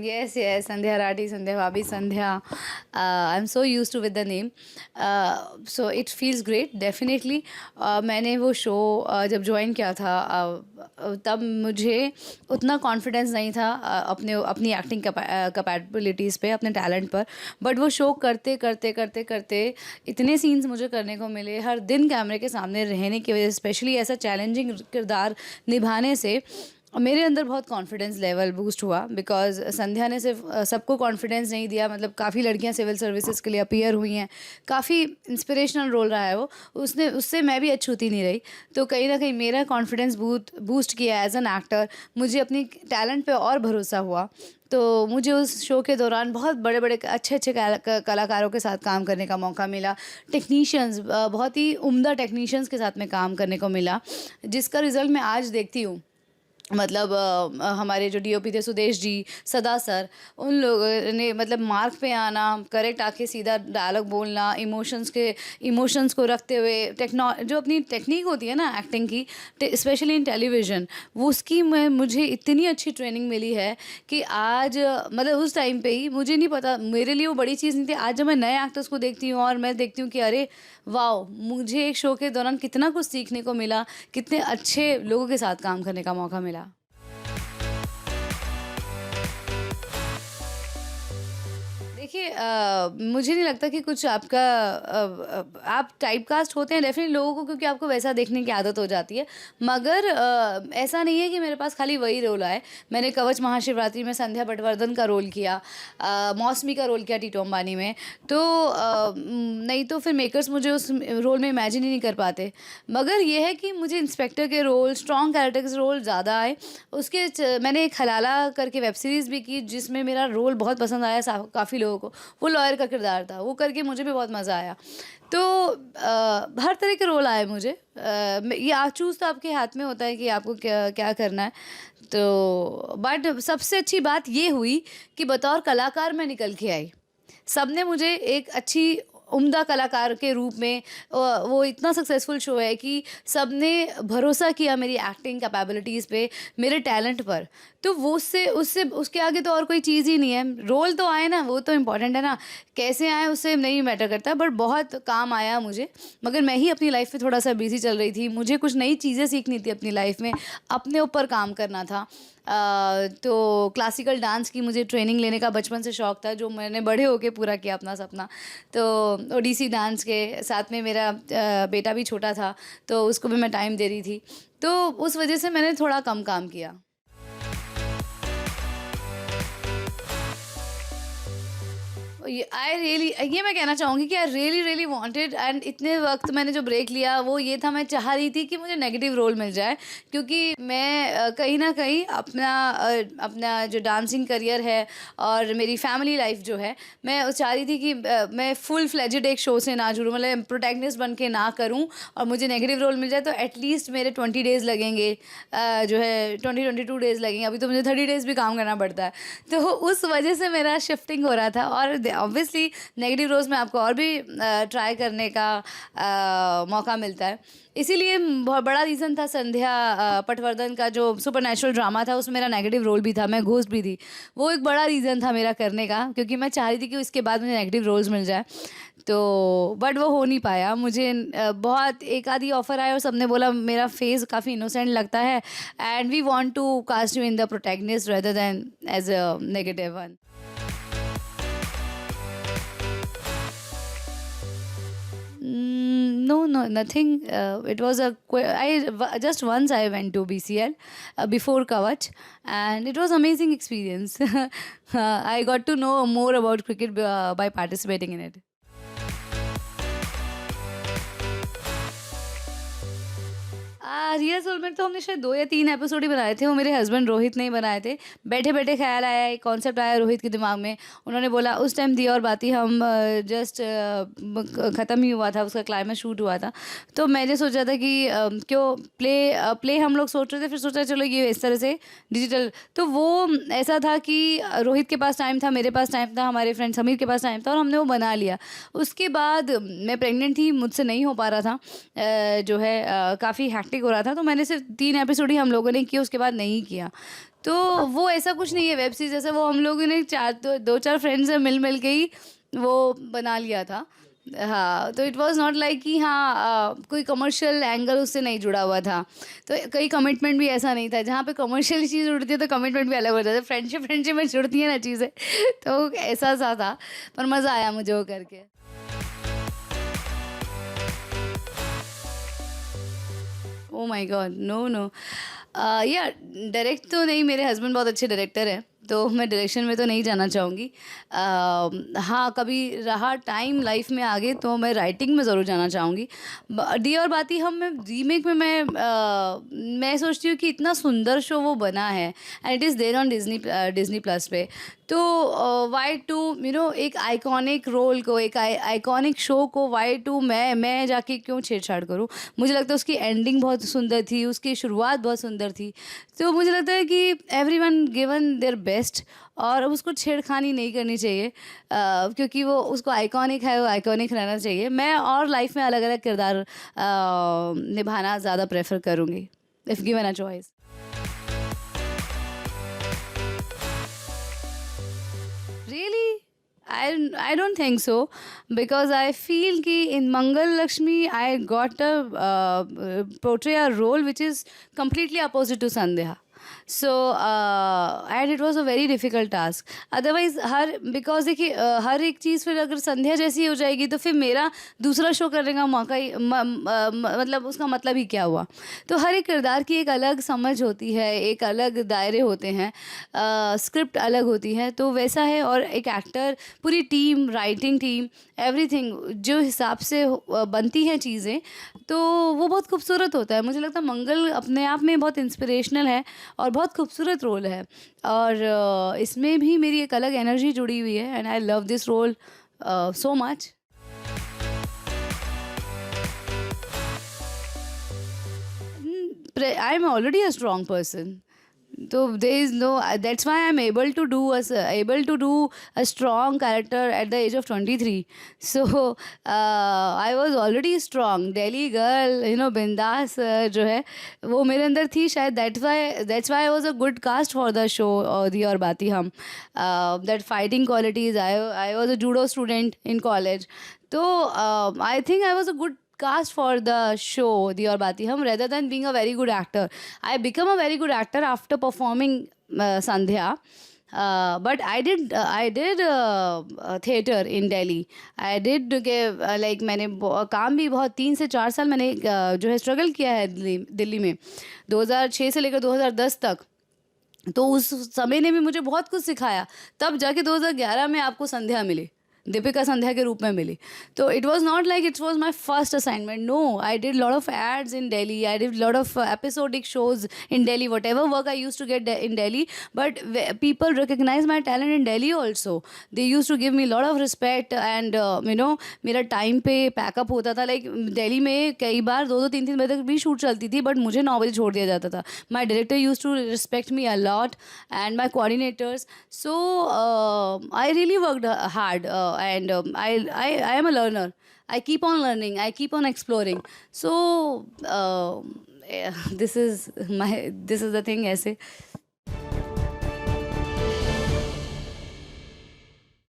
Yes, yes, Sandhya Rati, Sandhya Bhabhi, Sandhya. I'm so used to with the name. So it feels great, definitely. मैंने वो show जब join किया था तब मुझे उतना कॉन्फिडेंस नहीं था अपनी एक्टिंग कैपेबिलिटीज़ पे, अपने टैलेंट पर. बट वो शो करते करते करते करते इतने सीन्स मुझे करने को मिले, हर दिन कैमरे के सामने रहने की वजह से, स्पेशली ऐसा चैलेंजिंग किरदार निभाने से मेरे अंदर बहुत कॉन्फिडेंस लेवल बूस्ट हुआ. बिकॉज संध्या ने सिर्फ सबको कॉन्फिडेंस नहीं दिया, मतलब काफ़ी लड़कियां सिविल सर्विसेज के लिए अपीयर हुई हैं, काफ़ी इंस्पिरेशनल रोल रहा है वो, उससे मैं भी अछूती नहीं रही. तो कहीं ना कहीं मेरा कॉन्फिडेंस बूस्ट किया एज एन एक्टर, मुझे अपनी टैलेंट पे और भरोसा हुआ. तो मुझे उस शो के दौरान बहुत बड़े बड़े अच्छे अच्छे कलाकारों के साथ काम करने का मौका मिला. टेक्नीशियंस, बहुत ही उम्दा टेक्नीशियंस के साथ में काम करने को मिला, जिसका रिज़ल्ट मैं आज देखती हूँ. मतलब हमारे जो डीओपी थे सुदेश जी, सदा सर, उन लोगों ने मतलब मार्क पे आना, करेक्ट आके सीधा डायलॉग बोलना, इमोशंस को रखते हुए, जो अपनी टेक्निक होती है ना एक्टिंग की, स्पेशली इन टेलीविज़न, वो उसकी मुझे इतनी अच्छी ट्रेनिंग मिली है कि आज मतलब उस टाइम पे ही मुझे नहीं पता, मेरे लिए वो बड़ी चीज़ नहीं थी. आज जब मैं नए एक्टर्स को देखती हूँ और मैं देखती हूँ कि अरे वाओ, मुझे एक शो के दौरान कितना कुछ सीखने को मिला, कितने अच्छे लोगों के साथ काम करने का मौका मिला. देखिए मुझे नहीं लगता कि कुछ आपका आप टाइपकास्ट होते हैं डेफिनेटली लोगों को, क्योंकि आपको वैसा देखने की आदत हो जाती है. मगर ऐसा नहीं है कि मेरे पास खाली वही रोल आए. मैंने कवच महाशिवरात्रि में संध्या पटवर्धन का रोल किया, मौसमी का रोल किया टीटू अंबानी में. तो नहीं तो फिर मेकर्स मुझे उस रोल में इमेजिन ही नहीं कर पाते. मगर ये है कि मुझे इंस्पेक्टर के रोल, स्ट्रॉन्ग कैरेक्टर के रोल ज़्यादा आए. मैंने एक हलाला करके वेब सीरीज़ भी की, जिसमें मेरा रोल बहुत पसंद आया काफ़ी लोगों को. वो लॉयर का किरदार था, वो करके मुझे भी बहुत मज़ा आया. तो हर तरह के रोल आए मुझे. ये चूज़ तो आपके हाथ में होता है कि आपको क्या क्या करना है. तो बट सबसे अच्छी बात ये हुई कि बतौर कलाकार मैं निकल के आई. सबने मुझे एक अच्छी उम्दा कलाकार के रूप में, वो इतना सक्सेसफुल शो है कि सबने भरोसा किया मेरी एक्टिंग कैपेबिलिटीज़ पे, मेरे टैलेंट पर. तो वो उसके आगे तो और कोई चीज़ ही नहीं है. रोल तो आए ना, वो तो इम्पॉर्टेंट है ना, कैसे आए उससे नहीं मैटर करता. बट बहुत काम आया मुझे. मगर मैं ही अपनी लाइफ में थोड़ा सा बिजी चल रही थी, मुझे कुछ नई चीज़ें सीखनी थी अपनी लाइफ में, अपने ऊपर काम करना था. तो क्लासिकल डांस की मुझे ट्रेनिंग लेने का बचपन से शौक़ था, जो मैंने बड़े होके पूरा किया अपना सपना. तो ओडिसी डांस के साथ में मेरा बेटा भी छोटा था, तो उसको भी मैं टाइम दे रही थी. तो उस वजह से मैंने थोड़ा कम काम किया. ये मैं कहना चाहूँगी कि आई रियली वांटेड, एंड इतने वक्त मैंने जो ब्रेक लिया वो ये था, मैं चाह रही थी कि मुझे नेगेटिव रोल मिल जाए, क्योंकि मैं कहीं ना कहीं अपना जो डांसिंग करियर है और मेरी फैमिली लाइफ जो है, मैं चाह रही थी कि मैं फुल फ्लेजेड एक शो से ना जुड़ूँ, मतलब प्रोटैगनिस्ट बन के ना करूँ, और मुझे नेगेटिव रोल मिल जाए तो एटलीस्ट मेरे 20 डेज़ लगेंगे, जो है 22 डेज़ लगेंगे. अभी तो मुझे 30 डेज़ भी काम करना पड़ता है. तो उस वजह से मेरा शिफ्टिंग हो रहा था. और ऑब्वियसली नेगेटिव रोल्स में आपको और भी ट्राई करने का मौका मिलता है. इसीलिए बहुत बड़ा रीज़न था संध्या पटवर्धन का जो सुपरनैचुरल ड्रामा था, उसमें मेरा नेगेटिव रोल भी था, मैं घोस्ट भी थी. वो एक बड़ा रीज़न था मेरा करने का, क्योंकि मैं चाह रही थी कि इसके बाद मुझे नेगेटिव रोल्स मिल जाए. तो बट वो हो नहीं पाया. मुझे बहुत एक आधी ऑफ़र आया और सबने बोला मेरा फेस काफ़ी इनोसेंट लगता है, and we want to cast you in the protagonist rather than as a negative one. No, nothing. It was just once I went to BCL before Kavach, and it was amazing experience. I got to know more about cricket by participating in it. Real soul में तो हमने शायद 2 या 3 episode ही बनाए थे. वो मेरे husband Rohit ने ही बनाए थे. बैठे बैठे ख्याल आया, एक कॉन्सेप्ट आया रोहित के दिमाग में. उन्होंने बोला, उस टाइम दिया और बाती हम जस्ट ख़त्म ही हुआ था, उसका क्लाइमेक्स शूट हुआ था. तो मैंने सोचा था कि क्यों प्ले हम लोग सोच रहे थे, फिर सोचा चलो ये इस तरह से डिजिटल. तो वो ऐसा था कि रोहित के पास टाइम था, मेरे पास टाइम था, हमारे फ्रेंड समीर के पास टाइम था, और हमने वो बना लिया. उसके बाद मैं प्रेग्नेंट थी, मुझसे नहीं हो पा रहा था, जो है काफ़ी हैक्टिक हो रहा रहा था, तो मैंने सिर्फ 3 एपिसोड ही हम लोगों ने किए, उसके बाद नहीं किया। तो वो ऐसा कुछ नहीं है वेब सीरीज़ जैसे, वो हम लोगों ने 2-4 फ्रेंड्स हैं मिल के ही वो बना लिया था। हाँ, तो इट वाज़ नॉट लाइक कि हाँ कोई कमर्शियल एंगल उससे नहीं जुड़ा हुआ था। तो कई कमिटमेंट भी ऐसा नहीं था, जहाँ पे कमर्शियल चीज़ जुड़ती है तो कमिटमेंट भी अलग हो जाता है। फ्रेंडशिप में जुड़ती है ना चीज़ें तो ऐसा सा था, पर मज़ा आया मुझे वो करके। Oh my god! No, no. या डायरेक्ट तो नहीं, मेरे हस्बैंड बहुत अच्छे डायरेक्टर हैं, तो मैं डायरेक्शन में तो नहीं जाना चाहूँगी। हाँ, कभी रहा टाइम लाइफ में आगे तो मैं राइटिंग में ज़रूर जाना चाहूँगी। दी और बाती हम में रीमेक में मैं सोचती हूँ कि इतना सुंदर शो वो बना है and it is there on Disney plus पे। तो व्हाई टू एक आइकॉनिक रोल को, एक आइकॉनिक शो को व्हाई टू मैं जाके क्यों छेड़छाड़ करूँ? मुझे लगता है उसकी एंडिंग बहुत सुंदर थी, उसकी शुरुआत बहुत सुंदर थी। तो मुझे लगता है कि एवरीवन गिवन देयर बेस्ट और अब उसको छेड़खानी नहीं करनी चाहिए, क्योंकि वो उसको आइकॉनिक है, वो आइकॉनिक रहना चाहिए। मैं और लाइफ में अलग-अलग किरदार निभाना ज़्यादा प्रेफ़र करूँगी, if given a choice. Really? I don't think so, because I feel कि in Mangal Lakshmi I got a portray a role which is completely opposite to Sandhya. So and it was a very difficult task. Otherwise because देखिए हर एक चीज़ फिर अगर संध्या जैसी हो जाएगी तो फिर मेरा दूसरा शो करने का मौका ही मतलब उसका मतलब ही क्या हुआ? तो हर एक किरदार की एक अलग समझ होती है, एक अलग दायरे होते हैं, स्क्रिप्ट अलग होती है, तो वैसा है। और एक एक्टर, पूरी टीम, राइटिंग टीम, एवरीथिंग जो हिसाब से बनती हैं चीज़ें, तो वो बहुत खूबसूरत होता है। मुझे लगता है मंगल अपने आप में बहुत इंस्पिरेशनल है और बहुत खूबसूरत रोल है, और इसमें भी मेरी एक अलग एनर्जी जुड़ी हुई है and I love this role so much. I am already a strong person, so there is no that's why I'm able to do a strong character at the age of 23. So I was already strong Delhi girl, bindas जो है वो मेरे अंदर थी शायद। that's why I was a good cast for the show Di aur Bati Hum. That fighting qualities, I was a judo student in college, so I think I was a good cast for the show Di aur Bati Hum, rather than being a very good actor. I become a very good actor after performing Sandhya. But I did theater in Delhi. I did like मैंने काम भी बहुत 3 से 4 साल मैंने जो है struggle किया है दिल्ली में, 2006 से लेकर 2010 तक। तो उस समय ने भी मुझे बहुत कुछ सिखाया, तब जाके 2011 में आपको संध्या मिली, दीपिका संध्या के रूप में मिली। तो it was not like it was my first assignment, no, I did lot of ads in Delhi, I did lot of episodic shows in Delhi, whatever work I use to get in Delhi, but people recognize my talent in Delhi also. They use to give me lot of respect and मेरा time पे packup होता था। Like Delhi में कई बार 2-2 3-3 बजे तक भी shoot चलती थी, बट मुझे 9 बजे छोड़ दिया जाता था। My director use to respect me a lot and my coordinators. So I really worked hard, and I am a learner. I keep on learning. I keep on exploring. So yeah, this is the thing. ऐसे